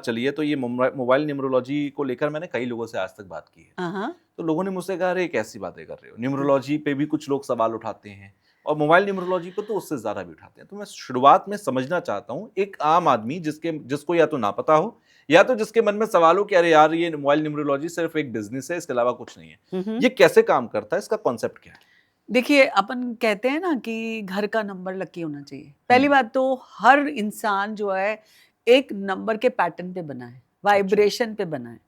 चलिए, तो ये मोबाइल न्यूमरोलॉजी को लेकर मैंने कई लोगों से आज तक बात की है। हाँ। तो लोगों ने मुझसे कहा, अरे कैसी बातें कर रहे हो, न्यूमरोलॉजी पे भी कुछ लोग सवाल उठाते हैं और मोबाइल न्यूमरोलॉजी पे तो उससे ज़्यादा भी उठाते हैं। तो मैं शुरुआत में समझना चाहता हूँ, एक आम आदमी जिसको या तो ना पता हो या तो जिसके मन में सवाल हो कि अरे यार, ये मोबाइल न्यूमरोलॉजी सिर्फ एक बिज़नेस है, इसके अलावा कुछ नहीं है। ये कैसे काम करता है, इसका कॉन्सेप्ट क्या है? देखिए, अपन कहते हैं ना कि घर का नंबर लकी होना चाहिए। पहली हुँ। बात तो हर इंसान जो है एक नंबर के पैटर्न पे बना है, अच्छा। वाइब्रेशन पे बना है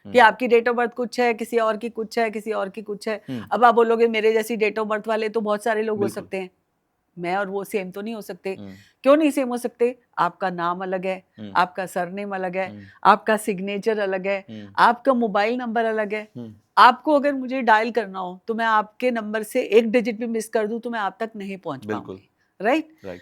कि हुँ, आपकी डेट ऑफ बर्थ कुछ है, किसी और की कुछ है, किसी और की कुछ है। हुँ, अब आप बोलोगे मेरे जैसी डेट ऑफ बर्थ वाले तो बहुत सारे लोग हो बिल्कुल। सकते हैं। मैं और वो सेम तो नहीं हो सकते। हुँ, क्यों नहीं सेम हो सकते? आपका नाम अलग है, हुँ, आपका सरनेम अलग है, हुँ, आपका सिग्नेचर अलग है, हुँ, आपका मोबाइल नंबर अलग है। हुँ, आपको अगर मुझे डायल करना हो तो मैं आपके नंबर से एक डिजिट भी मिस कर दूं तो मैं आप तक नहीं पहुंच बिल्कुल, पाऊंगी, राइट? राइट।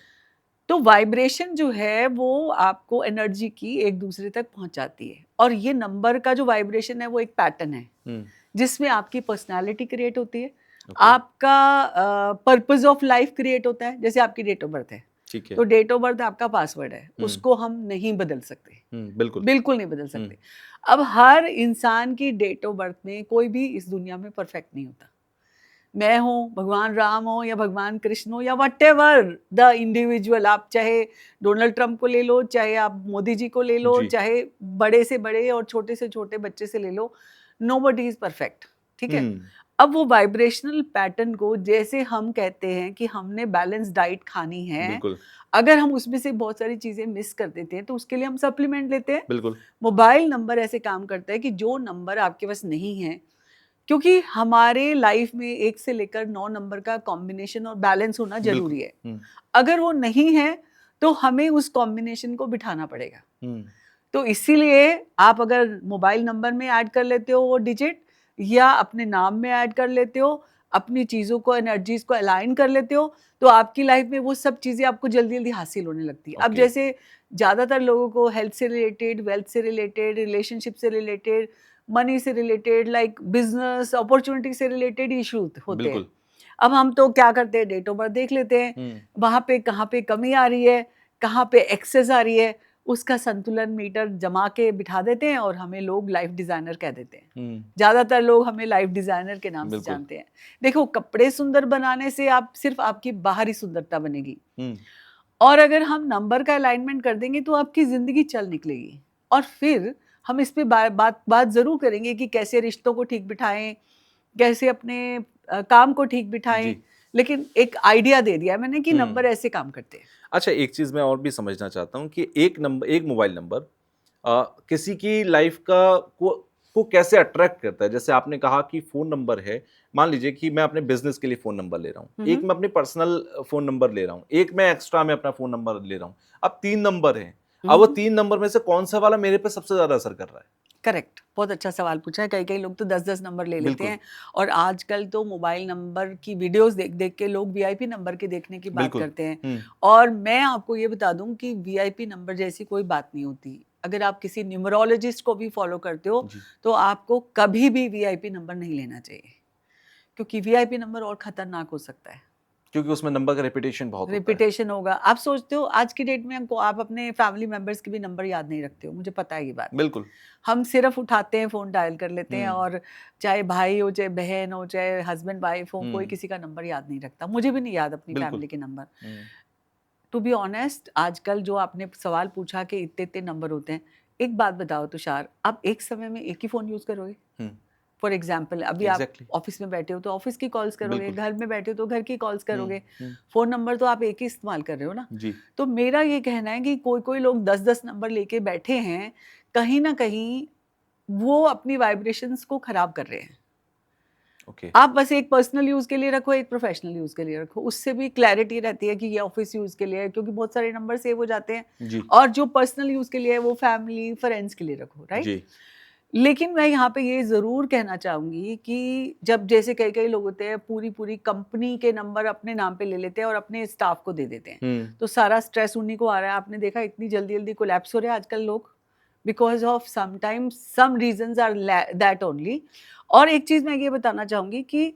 तो वाइब्रेशन जो है वो आपको एनर्जी की एक दूसरे तक पहुंचाती है और ये नंबर का जो वाइब्रेशन है वो एक पैटर्न है हुँ, जिसमें आपकी पर्सनालिटी क्रिएट होती है, ओके, आपका पर्पस ऑफ लाइफ क्रिएट होता है। जैसे आपकी डेट ऑफ बर्थ है, ठीक है। तो डेट ऑफ बर्थ आपका पासवर्ड है, हुँ, उसको हम नहीं बदल सकते, बिल्कुल। बिल्कुल नहीं बदल हुँ, सकते। अब हर इंसान की डेट ऑफ बर्थ में कोई भी इस दुनिया में परफेक्ट नहीं होता। मैं हूँ, भगवान राम हो या भगवान कृष्ण हो या व्हाटएवर द इंडिविजुअल, आप चाहे डोनाल्ड ट्रंप को ले लो, चाहे आप मोदी जी को ले लो, जी। चाहे बड़े से बड़े और छोटे से छोटे बच्चे से ले लो, नोबडी इज परफेक्ट, ठीक है? हुँ, अब वो वाइब्रेशनल पैटर्न को, जैसे हम कहते हैं कि हमने बैलेंस डाइट खानी है, बिल्कुल, अगर हम उसमें से बहुत सारी चीजें मिस कर देते हैं तो उसके लिए हम सप्लीमेंट लेते हैं। बिल्कुल। मोबाइल नंबर ऐसे काम करता है कि जो नंबर आपके पास नहीं है, क्योंकि हमारे लाइफ में 1 से लेकर 9 नंबर का कॉम्बिनेशन और बैलेंस होना बिल्कुल। ज़रूरी है। हुँ, अगर वो नहीं है, तो हमें उस कॉम्बिनेशन को बिठाना पड़ेगा। हुँ, तो इसीलिए आप अगर मोबाइल नंबर में ऐड कर लेते हो वो डिजिट, या अपने नाम में ऐड कर लेते हो, अपनी चीज़ों को, एनर्जीज़ को अलाइन कर लेते हो, तो आपकी लाइफ में वो सब चीज़ें आपको जल्दी-जल्दी हासिल होने लगती है। अब ओके। जैसे ज़्यादातर लोगों को हेल्थ से रिलेटेड, वेल्थ से रिलेटेड, रिलेशनशिप से रिलेटेड, मनी से रिलेटेड, लाइक बिज़नेस अपॉर्च्युनिटी से रिलेटेड इश्यूज़ होते हैं। बिल्कुल। अब हम तो क्या करते हैं, डेट ऑफ बर्थ देख लेते हैं, हुँ, वहाँ पे कहाँ पे कमी आ रही है, कहाँ पे एक्सेस आ रही है, उसका संतुलन मीटर जमा के बिठा देते हैं और हमें लोग लाइफ डिज़ाइनर कह देते हैं। हुँ, ज़्यादातर लोग हमें लाइफ डिज़ाइनर के नाम से बिल्कुल। जानते हैं। देखो, कपड़े सुंदर बनाने से आप सिर्फ़ आपकी बाहरी सुंदरता बनेगी, हुँ, और अगर हम नंबर का अलाइनमेंट कर देंगे तो आपकी ज़िंदगी चल निकलेगी। और फिर हम इस पे बात ज़रूर करेंगे कि कैसे रिश्तों को ठीक बिठाएँ, कैसे अपने काम को ठीक बिठाएँ। जी। लेकिन एक आइडिया दे दिया है मैंने कि हुँ। नंबर ऐसे काम करते हैं। अच्छा, एक चीज़ मैं और भी समझना चाहता हूँ कि एक मोबाइल नंबर किसी की लाइफ़ को कैसे अट्रैक्ट करता है? जैसे आपने कहा कि फ़ोन नंबर है, मान लीजिए कि मैं अपने बिज़नेस के लिए फ़ोन नंबर ले रहा हूँ, हुँ, एक हुँ। मैं अपने पर्सनल फ़ोन नंबर ले रहा हूँ, एक मैं एक्स्ट्रा में अपना फ़ोन नंबर ले रहा हूँ। अब 3 नंबर हैं, हुँ, अब वो हुँ। 3 नंबर में से कौन-सा वाला मेरे पे सबसे ज़्यादा असर कर रहा है? करेक्ट, बहुत अच्छा सवाल पूछा है। कई-कई लोग तो 10-10 नंबर ले लेते बिल्कुल, हैं और आजकल तो मोबाइल नंबर की वीडियोज़ देख-देख के लोग वीआईपी नंबर के देखने की बात बिल्कुल। करते हैं। हुँ, और मैं आपको ये बता दूँ कि वीआईपी नंबर जैसी कोई बात नहीं होती। अगर आप किसी न्यूमरोलॉजिस्ट को भी फॉलो करते हो, जी। तो आपको कभी भी वीआईपी नंबर नहीं लेना चाहिए, क्योंकि वीआईपी नंबर और खतरनाक हो सकता है। क्योंकि उसमें नंबर का रिपिटेशन बहुत होता है। रिपिटेशन होगा। आप सोचते हो आज की डेट में हमको, आप अपने फैमिली मेंबर्स के भी नंबर याद नहीं रखते हो, मुझे पता है ये बात। बिल्कुल। हम सिर्फ उठाते हैं, फ़ोन डायल कर लेते हैं, हुँ, और चाहे भाई हो, चाहे बहन हो, चाहे हस्बैंड वाइफ हो, कोई हुँ, किसी का नंबर याद नहीं रखता। मुझे भी नहीं याद अपनी बिल्कुल। फैमिली के नंबर। हुँ, टू बी ऑनेस्ट, आजकल जो आपने सवाल पूछा कि इतने-इतने नंबर होते हैं, एक बात बताओ तुषार, आप एक समय में एक ही फ़ोन यूज़ करोगे? हुँ, फॉर एग्ज़ाम्पल, अभी आप एग्ज़ैक्टली। ऑफ़िस में बैठे हो तो ऑफ़िस की कॉल्स करोगे, बिल्कुल। घर में बैठे हो तो घर की कॉल्स हुँ, करोगे। हुँ, फ़ोन नंबर तो आप एक ही इस्तेमाल कर रहे हो ना। जी, तो मेरा ये कहना है कि कोई-कोई लोग 10-10 नंबर लेके बैठे हैं, कहीं न कहीं वो अपनी वाइब्रेशंस को खराब कर रहे हैं। ओके। आप बस एक पर्सनल यूज़ के लिए रखो, एक प्रोफ़ेशनल यूज़ के लिए रखो। उससे भी क्लैरिटी रहती है कि ये ऑफ़िस यूज़ के लिए है, क्योंकि बहुत सारे नंबर सेव हो जाते हैं, जी, और जो पर्सनल यूज़ के लिए है वो फैमिली, फ्रेंड्स के लिए रखो, राइट? जी। लेकिन मैं यहाँ पे ये ज़रूर कहना चाहूँगी कि जब जैसे कई-कई लोग होते हैं, पूरी-पूरी कंपनी के नंबर अपने नाम पे ले लेते हैं और अपने स्टाफ को दे देते हैं। हुँ, तो सारा स्ट्रेस उन्हीं को आ रहा है। आपने देखा इतनी जल्दी-जल्दी कोलैप्स हो रहे हैं आजकल लोग, because of sometimes some reasons are that only. और एक चीज़ मैं ये बताना चाहूँगी कि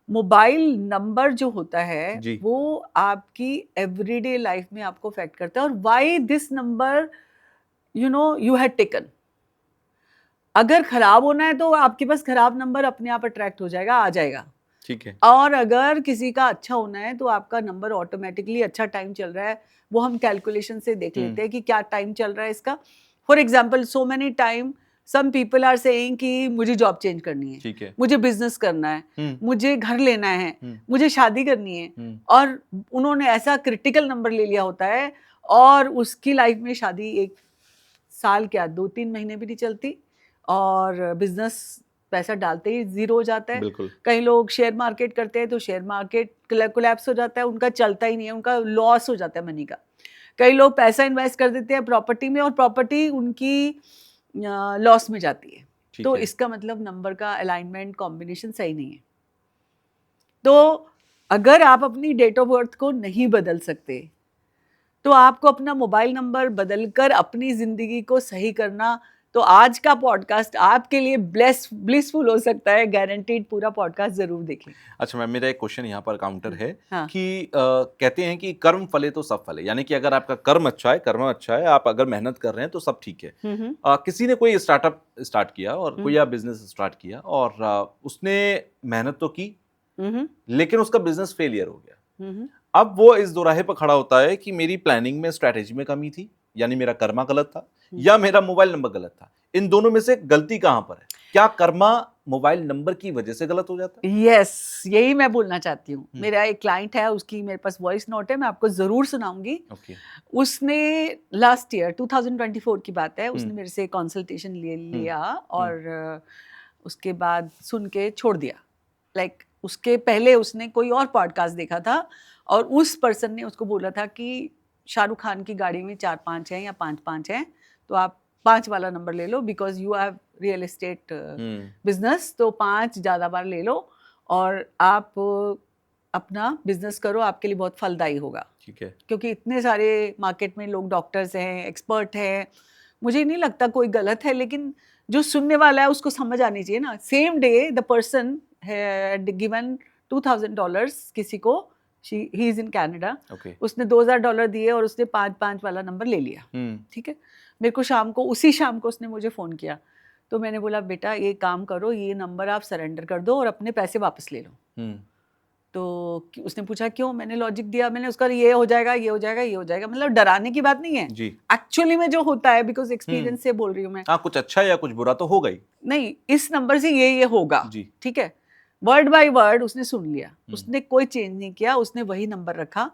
मोबाइल नंबर जो होता है, जी, वो आपकी एवरीडे लाइफ़ में आपको अफ़ेक्ट करता है। और why this number you had taken. अगर खराब होना है तो आपके पास खराब नंबर अपने आप अट्रैक्ट हो जाएगा, आ जाएगा. ठीक है. और अगर किसी का अच्छा होना है तो आपका नंबर ऑटोमेटिकली, अच्छा टाइम चल रहा है, वो हम कैलकुलेशन से देख लेते हैं कि क्या टाइम चल रहा है इसका. For example, so many time some people are saying कि मुझे जॉब चेंज करनी है, ठीक है. मुझे बिजनेस करना है, मुझे घर लेना है, मुझे शादी करनी है, और उन्होंने ऐसा क्रिटिकल नंबर ले लिया होता है और उसकी लाइफ में शादी 1 साल क्या 2-3 महीने भी नहीं चलती और बिजनेस पैसा डालते ही जीरो हो जाता है. बिल्कुल. कई लोग शेयर मार्केट करते हैं तो शेयर मार्केट कोलैप्स हो जाता है, उनका चलता ही नहीं है, उनका लॉस हो जाता है मनी का. कई लोग पैसा इन्वेस्ट कर देते हैं प्रॉपर्टी में और प्रॉपर्टी उनकी लॉस में जाती है. तो इसका मतलब नंबर का अलाइनमेंट कॉम्बिनेशन सही नहीं है. तो अगर आप अपनी डेट ऑफ बर्थ को नहीं बदल सकते तो आपको अपना मोबाइल नंबर बदलकर अपनी जिंदगी को सही करना, तो आज का पॉडकास्ट आपके लिए ब्लिसफुल हो सकता है. गारंटीड पूरा पॉडकास्ट जरूर देखें. अच्छा मैम, मेरा एक क्वेश्चन यहाँ पर काउंटर है. हाँ. कि कहते हैं कि कर्म फले तो सब फले, यानी कि अगर आपका कर्म अच्छा है, आप अगर मेहनत कर रहे हैं तो सब ठीक है. किसी ने कोई स्टार्टअप स्टार्ट किया और कोई बिजनेस स्टार्ट किया और उसने मेहनत तो की लेकिन उसका बिजनेस फेलियर हो गया. अब वो इस दोराहे पर खड़ा होता है कि मेरी प्लानिंग में, स्ट्रैटेजी में कमी थी, यानी मेरा कर्मा गलत था या मेरा मोबाइल नंबर गलत था. इन दोनों में से गलती कहां पर है? क्या कर्मा मोबाइल नंबर की वजह से गलत हो जाता है? यस, यही मैं बोलना चाहती हूँ. मेरा एक क्लाइंट है, उसकी मेरे पास वॉइस नोट है, मैं आपको जरूर सुनाऊंगी. उसने लास्ट ईयर 2024 की बात है, उसने मेरे से कंसल्टेशन ले लिया और उसके बाद सुन के छोड़ दिया. लाइक उसके पहले उसने कोई और पॉडकास्ट देखा था और उस पर्सन ने उसको बोला था कि शाहरुख खान की गाड़ी में 4-5 हैं या 5-5 हैं, तो आप 5 वाला नंबर ले लो, because you have real estate business, तो 5 ज़्यादा बार ले लो और आप अपना बिजनेस करो, आपके लिए बहुत फलदायी होगा. ठीक है. क्योंकि इतने सारे मार्केट में लोग डॉक्टर्स हैं, एक्सपर्ट हैं, मुझे नहीं लगता कोई गलत है, लेकिन जो सुनने वाला है उसको समझ आनी चाहिए ना. Same day the person had given $2,000 किसी को, ही इज इन कैनेडा. उसने $2,000 दिए और उसने 5-5 वाला नंबर ले लिया. ठीक है. मेरे को उसी शाम को उसने मुझे फ़ोन किया, तो मैंने बोला बेटा ये काम करो, ये नंबर आप सरेंडर कर दो और अपने पैसे वापस ले लो. तो उसने पूछा क्यों? मैंने लॉजिक दिया, मैंने उसका ये हो जाएगा, ये हो जाएगा, ये हो जाएगा. मतलब डराने की बात नहीं है जी, एक्चुअली में जो होता है, बिकॉज एक्सपीरियंस से बोल रही हूँ मैं. हाँ, कुछ अच्छा या कुछ बुरा तो होगा ही. नहीं, इस नंबर से ये होगा जी. ठीक है. वर्ड बाय वर्ड उसने सुन लिया, उसने कोई चेंज नहीं किया, उसने वही नंबर रखा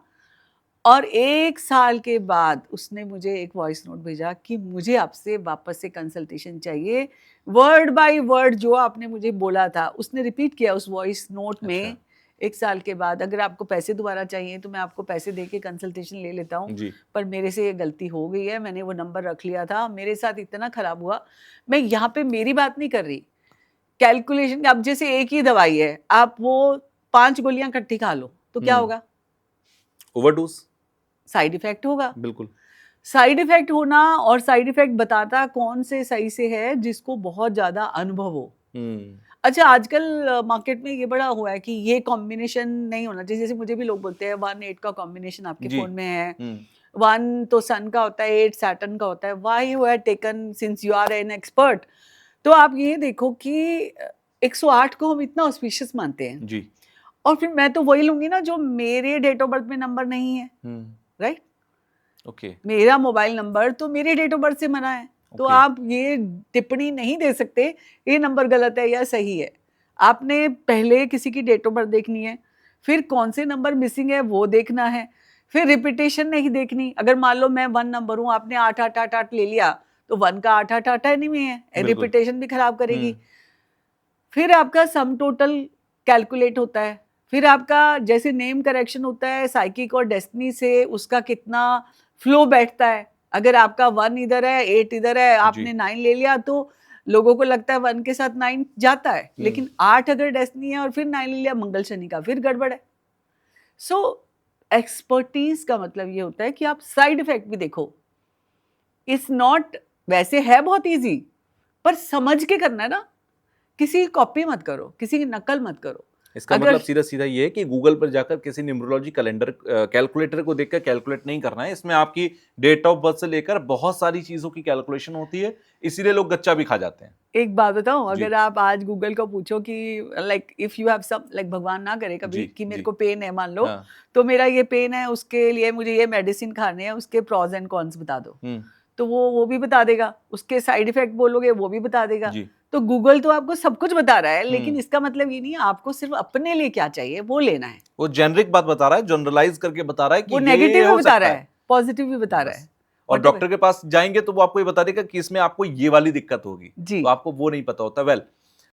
और 1 साल के बाद उसने मुझे एक वॉइस नोट भेजा कि मुझे आपसे वापस से कंसल्टेशन चाहिए. वर्ड बाय वर्ड जो आपने मुझे बोला था उसने रिपीट किया उस वॉइस नोट में. अच्छा. 1 साल के बाद अगर आपको पैसे दोबारा चाहिए तो मैं आपको पैसे दे के कंसल्टेशन ले लेता हूँ, पर मेरे से ये गलती हो गई है, मैंने वो नंबर रख लिया था, मेरे साथ इतना खराब हुआ. मैं यहाँ पे मेरी बात नहीं कर रही, कैलकुलेशन. अब जैसे एक ही दवाई है, आप वो 5 गोलियां इकट्ठी खा लो तो क्या होगा? ओवरडोज, साइड इफेक्ट होगा. बिल्कुल. साइड इफेक्ट होना, और साइड इफेक्ट बताता कौन से सही से है, जिसको बहुत ज्यादा अनुभव हो. अच्छा, आजकल मार्केट में ये बड़ा हुआ है कि ये कॉम्बिनेशन नहीं होना चाहिए. जैसे मुझे भी लोग बोलते हैं 1-8 का कॉम्बिनेशन आपके फोन में है, 1 तो सन का होता है, 8 सैटर्न का होता है. Why you have taken, since you are an expert. तो आप ये देखो कि 108 को हम इतना ऑस्पिशियस मानते हैं जी, और फिर मैं तो वही लूंगी ना जो मेरे डेट ऑफ बर्थ में नंबर नहीं है. राइट. ओके. मेरा मोबाइल नंबर तो मेरे डेट ऑफ बर्थ से बना है. तो आप ये टिप्पणी नहीं दे सकते ये नंबर गलत है या सही है. आपने पहले किसी की डेट ऑफ बर्थ देखनी है, फिर कौन से नंबर मिसिंग है वो देखना है, फिर रिपीटेशन नहीं देखनी. अगर मान लो मैं 1 नंबर हूँ, आपने 8-8-8-8 ले लिया, तो 1 का 8-8-8 एनिमी है, रिपीटेशन भी खराब करेगी. फिर आपका सम टोटल कैलकुलेट होता है, फिर आपका जैसे नेम करेक्शन होता है साइकिक और डेस्टिनी से, उसका कितना फ्लो बैठता है. अगर आपका 1 इधर है, 8 इधर है, आपने 9 ले लिया, तो लोगों को लगता है 1 के साथ 9 जाता है, लेकिन 8 अगर डेस्टिनी है और फिर 9 ले लिया मंगल शनि का, फिर गड़बड़ है. सो एक्सपर्टीज का मतलब ये होता है कि आप साइड इफेक्ट भी देखो. इट्स नॉट, वैसे है बहुत इजी, पर समझ के करना है ना. किसी की कॉपी मत करो, किसी की नकल मत करो. इसका अगर- मतलब सीधा सीधा ये है कि गूगल पर जाकर किसी न्यूमरोलॉजी कैलेंडर कैलकुलेटर को देखकर कैलकुलेट नहीं करना है। इसमें आपकी डेट ऑफ बर्थ से लेकर बहुत सारी चीजों की कैलकुलेशन होती है, इसीलिए लोग गच्चा भी खा जाते हैं। एक बात बताऊं, जी। अगर आप आज गूगल को पूछो कि like if you have some, like भगवान ना करे कभी जी, कि मेरे जी। को पेन है मान लो, हाँ, तो मेरा ये पेन है, उसके लिए मुझे ये मेडिसिन खाने हैं, उसके प्रॉज एंड कॉन्स बता दो, तो वो भी बता देगा। उसके साइड इफेक्ट बोलोगे वो भी बता देगा। जी। तो गूगल तो आपको सब कुछ बता रहा है, लेकिन हम्म। इसका मतलब ये नहीं है आपको सिर्फ अपने लिए क्या चाहिए वो लेना है। वो जेनरिक बात बता रहा है, जनरलाइज करके बता रहा है कि वो ये नेगेटिव हो भी बता सकता रहा है। है, पॉजिटिव भी बता रहा बस। है। और Whatever. डॉक्टर के पास जाएंगे तो वो आपको ये बता देगा कि इसमें आपको ये वाली दिक्कत होगी, जी। तो आपको वो नहीं पता होता। वेल,